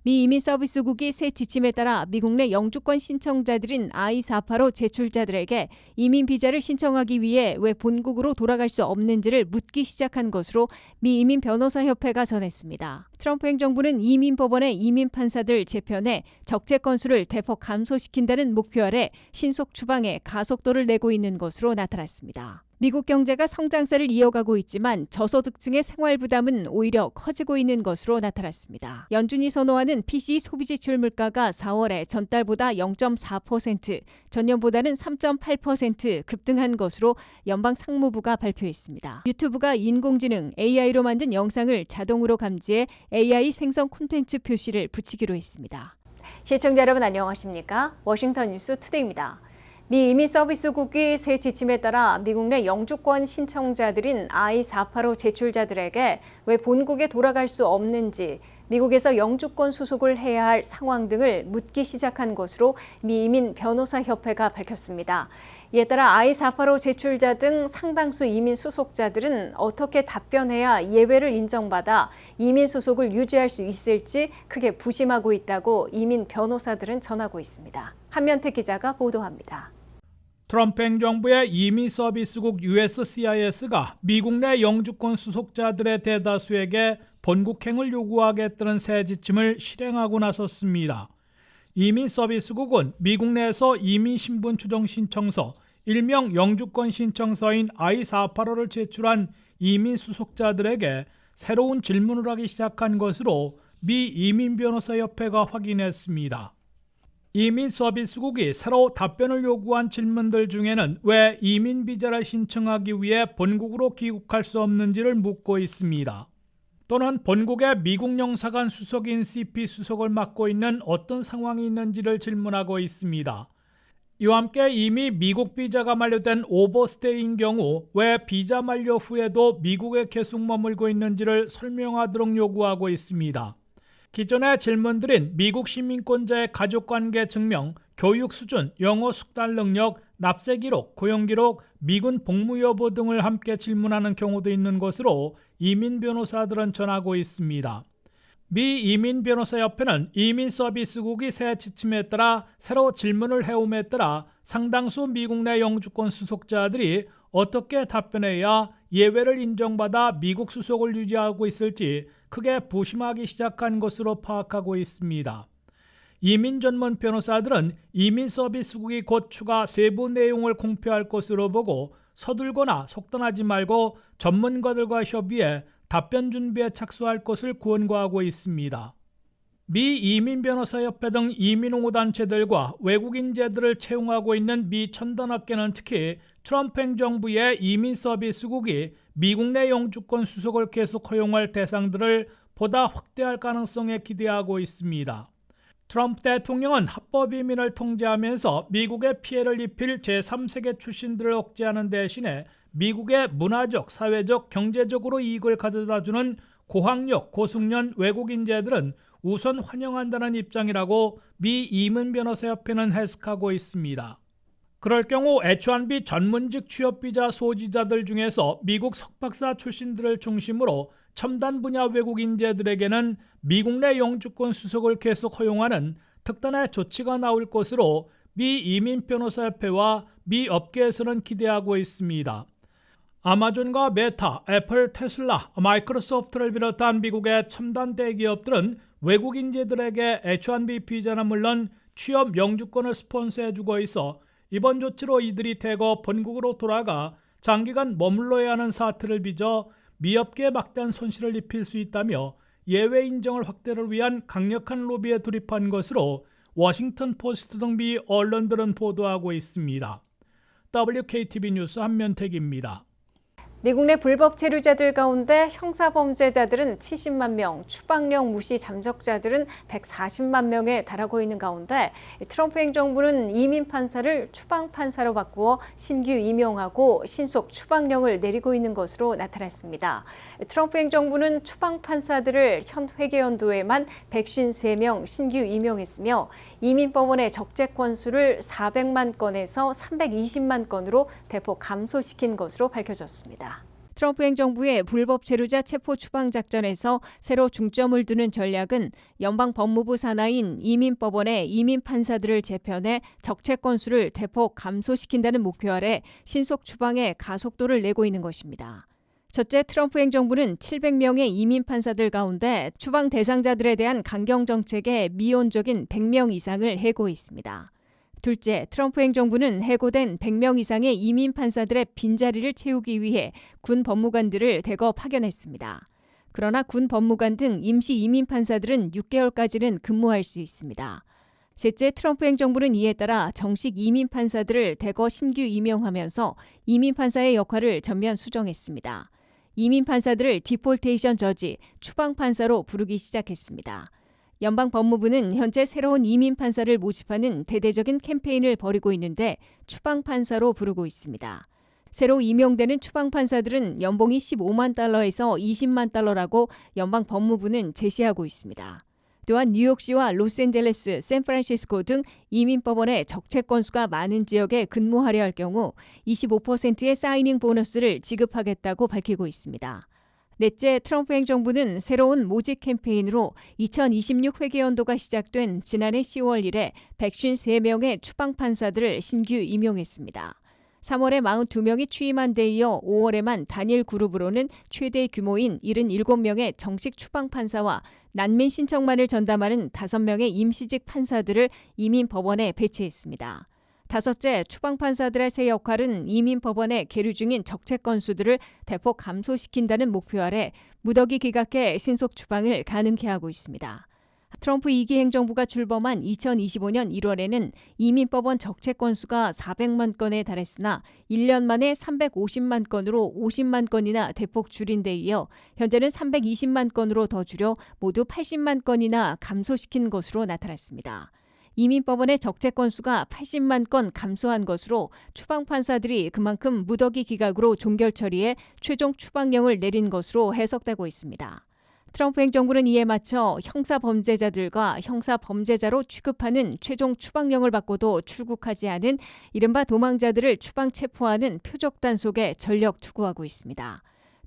미 이민서비스국이 새 지침에 따라 미국 내 영주권 신청자들인 I-485 제출자들에게 이민 비자를 신청하기 위해 왜 본국으로 돌아갈 수 없는지를 묻기 시작한 것으로 미 이민변호사협회가 전했습니다. 트럼프 행정부는 이민법원의 이민 판사들 재편에 적재 건수를 대폭 감소시킨다는 목표 아래 신속 추방에 가속도를 내고 있는 것으로 나타났습니다. 미국 경제가 성장세를 이어가고 있지만 저소득층의 생활 부담은 오히려 커지고 있는 것으로 나타났습니다. 연준이 선호하는 PCE 소비지출 물가가 4월에 전달보다 0.4%, 전년보다는 3.8% 급등한 것으로 연방 상무부가 발표했습니다. 유튜브가 인공지능 AI로 만든 영상을 자동으로 감지해 AI 생성 콘텐츠 표시를 붙이기로 했습니다. 시청자 여러분 안녕하십니까? 워싱턴 뉴스 투데이입니다. 미 이민서비스국이 새 지침에 따라 미국 내 영주권 신청자들인 I-485 제출자들에게 왜 본국에 돌아갈 수 없는지, 미국에서 영주권 수속을 해야 할 상황 등을 묻기 시작한 것으로 미 이민변호사협회가 밝혔습니다. 이에 따라 I-485 제출자 등 상당수 이민 수속자들은 어떻게 답변해야 예외를 인정받아 이민 수속을 유지할 수 있을지 크게 부심하고 있다고 이민 변호사들은 전하고 있습니다. 한면태 기자가 보도합니다. 트럼프 행정부의 이민서비스국 USCIS가 미국 내 영주권 수속자들의 대다수에게 본국행을 요구하겠다는 새 지침을 실행하고 나섰습니다. 이민서비스국은 미국 내에서 이민신분 추정 신청서, 일명 영주권 신청서인 I-485를 제출한 이민 수속자들에게 새로운 질문을 하기 시작한 것으로 미 이민변호사협회가 확인했습니다. 이민서비스국이 새로 답변을 요구한 질문들 중에는 왜 이민 비자를 신청하기 위해 본국으로 귀국할 수 없는지를 묻고 있습니다. 또는 본국의 미국 영사관 수석인 CP 수석을 맡고 있는 어떤 상황이 있는지를 질문하고 있습니다. 이와 함께 이미 미국 비자가 만료된 오버스테이인 경우 왜 비자 만료 후에도 미국에 계속 머물고 있는지를 설명하도록 요구하고 있습니다. 기존의 질문들인 미국 시민권자의 가족관계 증명, 교육 수준, 영어 숙달 능력, 납세 기록, 고용 기록, 미군 복무 여부 등을 함께 질문하는 경우도 있는 것으로 이민 변호사들은 전하고 있습니다. 미 이민변호사협회는 이민서비스국이 새 지침에 따라 새로 질문을 해옴에 따라 상당수 미국 내 영주권 수속자들이 어떻게 답변해야 예외를 인정받아 미국 수속을 유지하고 있을지 크게 부심하기 시작한 것으로 파악하고 있습니다. 이민 전문 변호사들은 이민서비스국이 곧 추가 세부 내용을 공표할 것으로 보고 서둘거나 속단하지 말고 전문가들과 협의해 답변 준비에 착수할 것을 권고하고 있습니다. 미 이민변호사협회 등 이민옹호단체들과 외국인재들을 채용하고 있는 미 첨단학계는 특히 트럼프 행정부의 이민서비스국이 미국 내 영주권 수속을 계속 허용할 대상들을 보다 확대할 가능성에 기대하고 있습니다. 트럼프 대통령은 합법 이민을 통제하면서 미국에 피해를 입힐 제3세계 출신들을 억제하는 대신에 미국의 문화적, 사회적, 경제적으로 이익을 가져다주는 고학력, 고숙련 외국인재들은 우선 환영한다는 입장이라고 미 이민변호사협회는 해석하고 있습니다. 그럴 경우 H-1B 전문직 취업비자 소지자들 중에서 미국 석박사 출신들을 중심으로 첨단 분야 외국인재들에게는 미국 내 영주권 수속을 계속 허용하는 특단의 조치가 나올 것으로 미 이민변호사협회와 미 업계에서는 기대하고 있습니다. 아마존과 메타, 애플, 테슬라, 마이크로소프트를 비롯한 미국의 첨단 대기업들은 외국인재들에게 H-1B 비자는 물론 취업 영주권을 스폰서해주고 있어 이번 조치로 이들이 대거 본국으로 돌아가 장기간 머물러야 하는 사태를 빚어 미업계에 막대한 손실을 입힐 수 있다며 예외 인정을 확대를 위한 강력한 로비에 돌입한 것으로 워싱턴 포스트 등 미 언론들은 보도하고 있습니다. WKTV 뉴스 한면택입니다. 미국 내 불법 체류자들 가운데 형사범죄자들은 70만 명, 추방령 무시 잠적자들은 140만 명에 달하고 있는 가운데 트럼프 행정부는 이민 판사를 추방 판사로 바꾸어 신규 임용하고 신속 추방령을 내리고 있는 것으로 나타났습니다. 트럼프 행정부는 추방 판사들을 현 회계연도에만 153명 신규 임용했으며 이민법원의 적재 건수를 400만 건에서 320만 건으로 대폭 감소시킨 것으로 밝혀졌습니다. 트럼프 행정부의 불법 체류자 체포 추방 작전에서 새로 중점을 두는 전략은 연방 법무부 산하인 이민법원의 이민 판사들을 재편해 적체 건수를 대폭 감소시킨다는 목표 아래 신속 추방에 가속도를 내고 있는 것입니다. 첫째, 트럼프 행정부는 700명의 이민 판사들 가운데 추방 대상자들에 대한 강경 정책에 미온적인 100명 이상을 해고 있습니다. 둘째, 트럼프 행정부는 해고된 100명 이상의 이민 판사들의 빈자리를 채우기 위해 군 법무관들을 대거 파견했습니다. 그러나 군 법무관 등 임시 이민 판사들은 6개월까지는 근무할 수 있습니다. 셋째, 트럼프 행정부는 이에 따라 정식 이민 판사들을 대거 신규 임용하면서 이민 판사의 역할을 전면 수정했습니다. 이민 판사들을 디폴테이션 저지, 추방 판사로 부르기 시작했습니다. 연방 법무부는 현재 새로운 이민 판사를 모집하는 대대적인 캠페인을 벌이고 있는데 추방 판사로 부르고 있습니다. 새로 임용되는 추방 판사들은 연봉이 15만 달러에서 20만 달러라고 연방 법무부는 제시하고 있습니다. 또한 뉴욕시와 로스앤젤레스, 샌프란시스코 등 이민법원의 적체 건수가 많은 지역에 근무하려 할 경우 25%의 사이닝 보너스를 지급하겠다고 밝히고 있습니다. 넷째, 트럼프 행정부는 새로운 모집 캠페인으로 2026 회계연도가 시작된 지난해 10월 이래 153명의 추방 판사들을 신규 임용했습니다. 3월에 42명이 취임한 데 이어 5월에만 단일 그룹으로는 최대 규모인 77명의 정식 추방 판사와 난민 신청만을 전담하는 5명의 임시직 판사들을 이민법원에 배치했습니다. 다섯째, 추방 판사들의 새 역할은 이민법원에 계류 중인 적체 건수들을 대폭 감소시킨다는 목표 아래 무더기 기각해 신속 추방을 가능케 하고 있습니다. 트럼프 2기 행정부가 출범한 2025년 1월에는 이민법원 적체 건수가 400만 건에 달했으나 1년 만에 350만 건으로 50만 건이나 대폭 줄인 데 이어 현재는 320만 건으로 더 줄여 모두 80만 건이나 감소시킨 것으로 나타났습니다. 이민법원의 적체 건수가 80만 건 감소한 것으로 추방 판사들이 그만큼 무더기 기각으로 종결 처리해 최종 추방령을 내린 것으로 해석되고 있습니다. 트럼프 행정부는 이에 맞춰 형사 범죄자들과 형사 범죄자로 취급하는 최종 추방령을 받고도 출국하지 않은 이른바 도망자들을 추방 체포하는 표적 단속에 전력 투구하고 있습니다.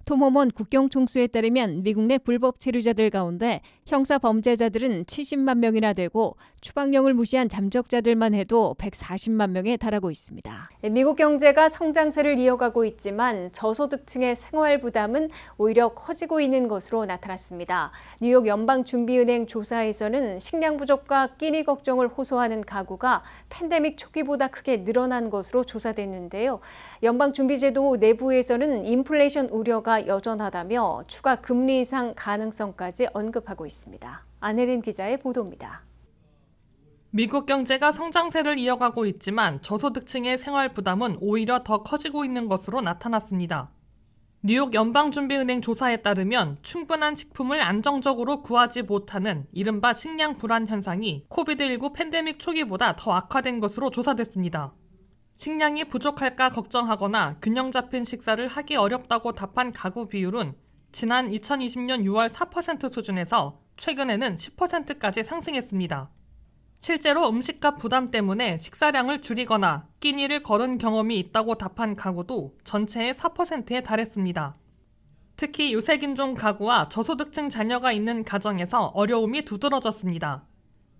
톰 호먼 국경총수에 따르면 미국 내 불법 체류자들 가운데 형사 범죄자들은 70만 명이나 되고 추방령을 무시한 잠적자들만 해도 140만 명에 달하고 있습니다. 미국 경제가 성장세를 이어가고 있지만 저소득층의 생활 부담은 오히려 커지고 있는 것으로 나타났습니다. 뉴욕 연방준비은행 조사에서는 식량 부족과 끼니 걱정을 호소하는 가구가 팬데믹 초기보다 크게 늘어난 것으로 조사됐는데요. 연방준비제도 내부에서는 인플레이션 우려가 여전하다며 추가 금리 인상 가능성까지 언급하고 있습니다. 안혜린 기자의 보도입니다. 미국 경제가 성장세를 이어가고 있지만 저소득층의 생활 부담은 오히려 더 커지고 있는 것으로 나타났습니다. 뉴욕 연방준비은행 조사에 따르면 충분한 식품을 안정적으로 구하지 못하는 이른바 식량 불안 현상이 코비드-19 팬데믹 초기보다 더 악화된 것으로 조사됐습니다. 식량이 부족할까 걱정하거나 균형 잡힌 식사를 하기 어렵다고 답한 가구 비율은 지난 2020년 6월 4% 수준에서 최근에는 10%까지 상승했습니다. 실제로 음식값 부담 때문에 식사량을 줄이거나 끼니를 거른 경험이 있다고 답한 가구도 전체의 4%에 달했습니다. 특히 유색인종 가구와 저소득층 자녀가 있는 가정에서 어려움이 두드러졌습니다.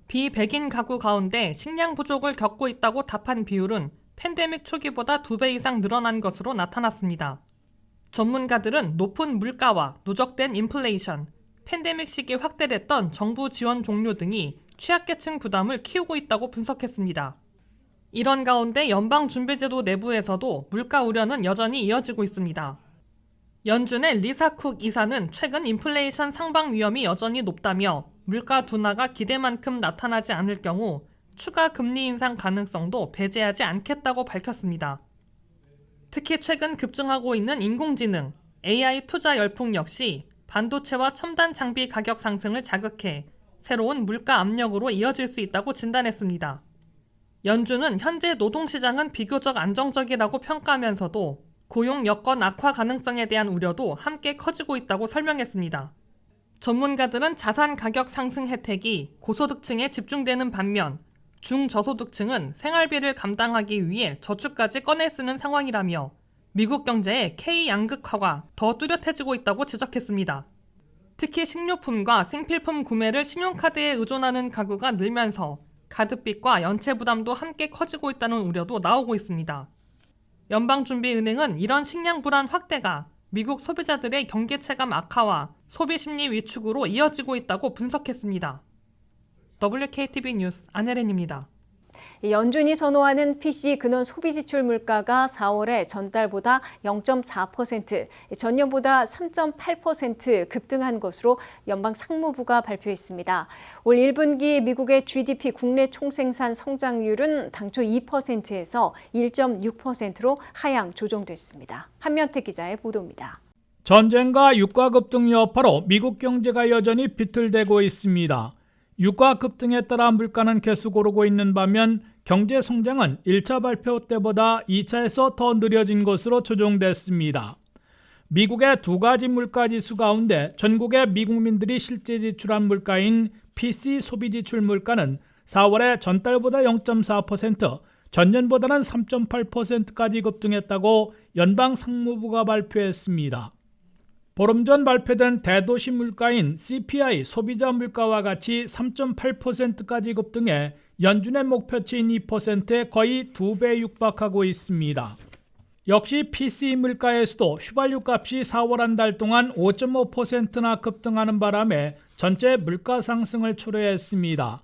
비백인 가구 가운데 식량 부족을 겪고 있다고 답한 비율은 팬데믹 초기보다 2배 이상 늘어난 것으로 나타났습니다. 전문가들은 높은 물가와 누적된 인플레이션, 팬데믹 시기 확대됐던 정부 지원 종료 등이 취약계층 부담을 키우고 있다고 분석했습니다. 이런 가운데 연방준비제도 내부에서도 물가 우려는 여전히 이어지고 있습니다. 연준의 리사 쿡 이사는 최근 인플레이션 상방 위험이 여전히 높다며 물가 둔화가 기대만큼 나타나지 않을 경우 추가 금리 인상 가능성도 배제하지 않겠다고 밝혔습니다. 특히 최근 급증하고 있는 인공지능, AI 투자 열풍 역시 반도체와 첨단 장비 가격 상승을 자극해 새로운 물가 압력으로 이어질 수 있다고 진단했습니다. 연준은 현재 노동시장은 비교적 안정적이라고 평가하면서도 고용 여건 악화 가능성에 대한 우려도 함께 커지고 있다고 설명했습니다. 전문가들은 자산 가격 상승 혜택이 고소득층에 집중되는 반면 중저소득층은 생활비를 감당하기 위해 저축까지 꺼내 쓰는 상황이라며 미국 경제의 K-양극화가 더 뚜렷해지고 있다고 지적했습니다. 특히 식료품과 생필품 구매를 신용카드에 의존하는 가구가 늘면서 가득빚과 연체 부담도 함께 커지고 있다는 우려도 나오고 있습니다. 연방준비은행은 이런 식량 불안 확대가 미국 소비자들의 경계 체감 악화와 소비 심리 위축으로 이어지고 있다고 분석했습니다. WKTV 뉴스 안혜린입니다. 연준이 선호하는 PC 근원 소비 지출 물가가 4월에 전달보다 0.4%, 전년보다 3.8% 급등한 것으로 연방 상무부가 발표했습니다. 올 1분기 미국의 GDP 국내 총생산 성장률은 당초 2%에서 1.6%로 하향 조정됐습니다. 한면태 기자의 보도입니다. 전쟁과 유가 급등 여파로 미국 경제가 여전히 비틀대고 있습니다. 유가 급등에 따라 물가는 계속 오르고 있는 반면 경제 성장은 1차 발표 때보다 2차에서 더 느려진 것으로 조정됐습니다. 미국의 두 가지 물가 지수 가운데 전국의 미국민들이 실제 지출한 물가인 PC 소비 지출 물가는 4월에 전달보다 0.4%, 전년보다는 3.8%까지 급등했다고 연방 상무부가 발표했습니다. 보름 전 발표된 대도시 물가인 CPI 소비자 물가와 같이 3.8%까지 급등해 연준의 목표치인 2%에 거의 2배 육박하고 있습니다. 역시 PC 물가에서도 휘발유 값이 4월 한 달 동안 5.5%나 급등하는 바람에 전체 물가 상승을 초래했습니다.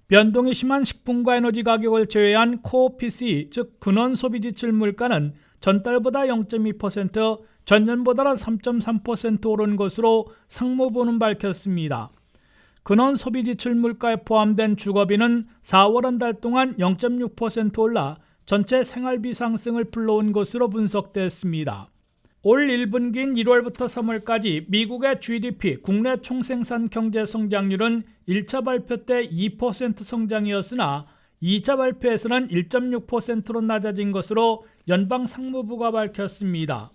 변동이 심한 식품과 에너지 가격을 제외한 코어 PC, 즉 근원 소비 지출 물가는 전달보다 0.2%, 전년보다는 3.3% 오른 것으로 상무부는 밝혔습니다. 근원 소비 지출 물가에 포함된 주거비는 4월 한 달 동안 0.6% 올라 전체 생활비 상승을 불러온 것으로 분석됐습니다. 올 1분기인 1월부터 3월까지 미국의 GDP 국내 총생산 경제 성장률은 1차 발표 때 2% 성장이었으나 2차 발표에서는 1.6%로 낮아진 것으로 연방 상무부가 밝혔습니다.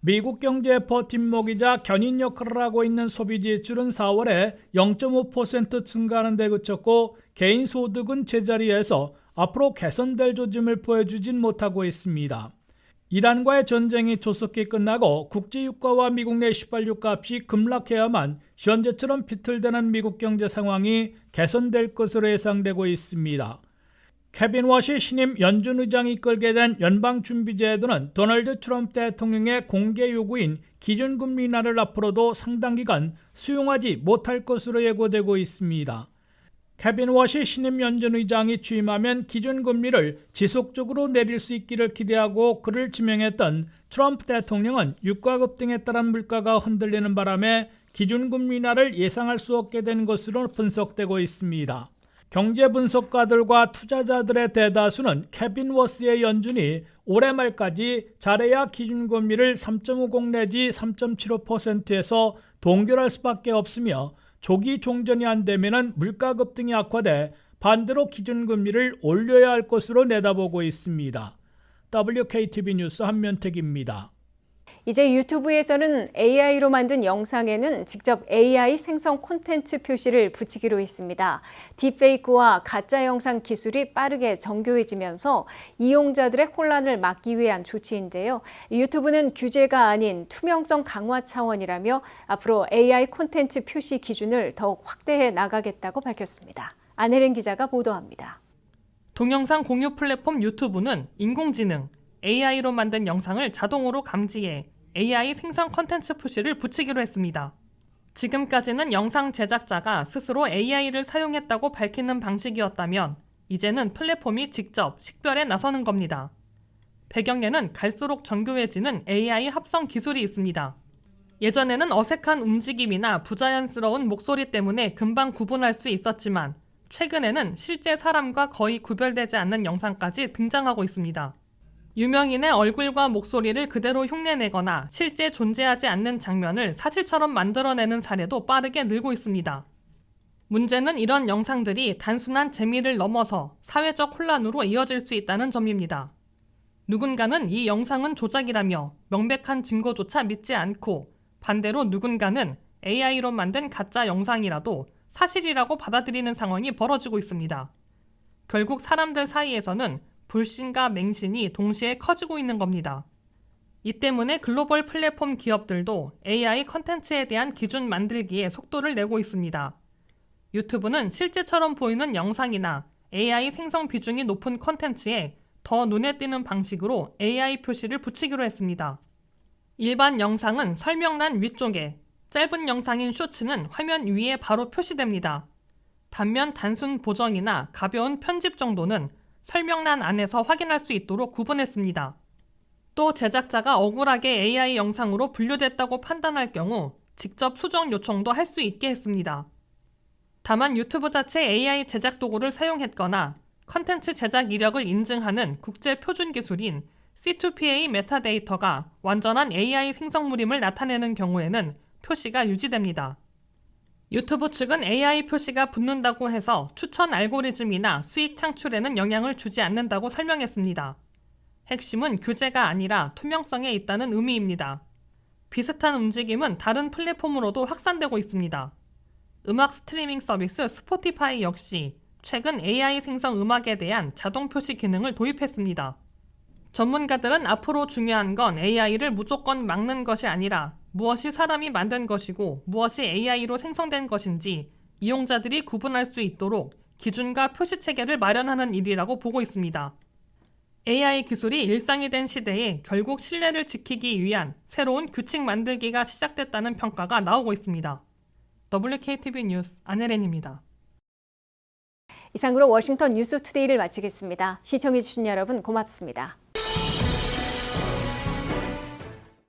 미국 경제의 버팀목이자 견인 역할을 하고 있는 소비 지출은 4월에 0.5% 증가하는 데 그쳤고 개인 소득은 제자리에서 앞으로 개선될 조짐을 보여주진 못하고 있습니다. 이란과의 전쟁이 조속히 끝나고 국제유가와 미국 내 휘발유 값이 급락해야만 현재처럼 비틀대는 미국 경제 상황이 개선될 것으로 예상되고 있습니다. 케빈 워시 신임 연준 의장이 이끌게 된 연방준비제도는 도널드 트럼프 대통령의 공개 요구인 기준금리 인하를 앞으로도 상당 기간 수용하지 못할 것으로 예고되고 있습니다. 케빈 워시 신임 연준 의장이 취임하면 기준금리를 지속적으로 내릴 수 있기를 기대하고 그를 지명했던 트럼프 대통령은 유가 급등에 따른 물가가 흔들리는 바람에 기준금리 인하를 예상할 수 없게 된 것으로 분석되고 있습니다. 경제 분석가들과 투자자들의 대다수는 케빈 워시의 연준이 올해 말까지 잘해야 기준금리를 3.50 내지 3.75%에서 동결할 수밖에 없으며 조기 종전이 안 되면 물가 급등이 악화돼 반대로 기준금리를 올려야 할 것으로 내다보고 있습니다. WKTV 뉴스 한면택입니다. 이제 유튜브에서는 AI로 만든 영상에는 직접 AI 생성 콘텐츠 표시를 붙이기로 했습니다. 딥페이크와 가짜 영상 기술이 빠르게 정교해지면서 이용자들의 혼란을 막기 위한 조치인데요. 유튜브는 규제가 아닌 투명성 강화 차원이라며 앞으로 AI 콘텐츠 표시 기준을 더욱 확대해 나가겠다고 밝혔습니다. 안혜린 기자가 보도합니다. 동영상 공유 플랫폼 유튜브는 인공지능, AI로 만든 영상을 자동으로 감지해 AI 생성 컨텐츠 표시를 붙이기로 했습니다. 지금까지는 영상 제작자가 스스로 AI를 사용했다고 밝히는 방식이었다면 이제는 플랫폼이 직접 식별에 나서는 겁니다. 배경에는 갈수록 정교해지는 AI 합성 기술이 있습니다. 예전에는 어색한 움직임이나 부자연스러운 목소리 때문에 금방 구분할 수 있었지만 최근에는 실제 사람과 거의 구별되지 않는 영상까지 등장하고 있습니다. 유명인의 얼굴과 목소리를 그대로 흉내내거나 실제 존재하지 않는 장면을 사실처럼 만들어내는 사례도 빠르게 늘고 있습니다. 문제는 이런 영상들이 단순한 재미를 넘어서 사회적 혼란으로 이어질 수 있다는 점입니다. 누군가는 이 영상은 조작이라며 명백한 증거조차 믿지 않고 반대로 누군가는 AI로 만든 가짜 영상이라도 사실이라고 받아들이는 상황이 벌어지고 있습니다. 결국 사람들 사이에서는 불신과 맹신이 동시에 커지고 있는 겁니다. 이 때문에 글로벌 플랫폼 기업들도 AI 컨텐츠에 대한 기준 만들기에 속도를 내고 있습니다. 유튜브는 실제처럼 보이는 영상이나 AI 생성 비중이 높은 컨텐츠에 더 눈에 띄는 방식으로 AI 표시를 붙이기로 했습니다. 일반 영상은 설명란 위쪽에, 짧은 영상인 쇼츠는 화면 위에 바로 표시됩니다. 반면 단순 보정이나 가벼운 편집 정도는 설명란 안에서 확인할 수 있도록 구분했습니다. 또 제작자가 억울하게 AI 영상으로 분류됐다고 판단할 경우 직접 수정 요청도 할 수 있게 했습니다. 다만 유튜브 자체 AI 제작 도구를 사용했거나 컨텐츠 제작 이력을 인증하는 국제 표준 기술인 C2PA 메타데이터가 완전한 AI 생성물임을 나타내는 경우에는 표시가 유지됩니다. 유튜브 측은 AI 표시가 붙는다고 해서 추천 알고리즘이나 수익 창출에는 영향을 주지 않는다고 설명했습니다. 핵심은 규제가 아니라 투명성에 있다는 의미입니다. 비슷한 움직임은 다른 플랫폼으로도 확산되고 있습니다. 음악 스트리밍 서비스 스포티파이 역시 최근 AI 생성 음악에 대한 자동 표시 기능을 도입했습니다. 전문가들은 앞으로 중요한 건 AI를 무조건 막는 것이 아니라 무엇이 사람이 만든 것이고 무엇이 AI로 생성된 것인지 이용자들이 구분할 수 있도록 기준과 표시 체계를 마련하는 일이라고 보고 있습니다. AI 기술이 일상이 된 시대에 결국 신뢰를 지키기 위한 새로운 규칙 만들기가 시작됐다는 평가가 나오고 있습니다. WKTV 뉴스 안혜린입니다. 이상으로 워싱턴 뉴스투데이를 마치겠습니다. 시청해주신 여러분 고맙습니다.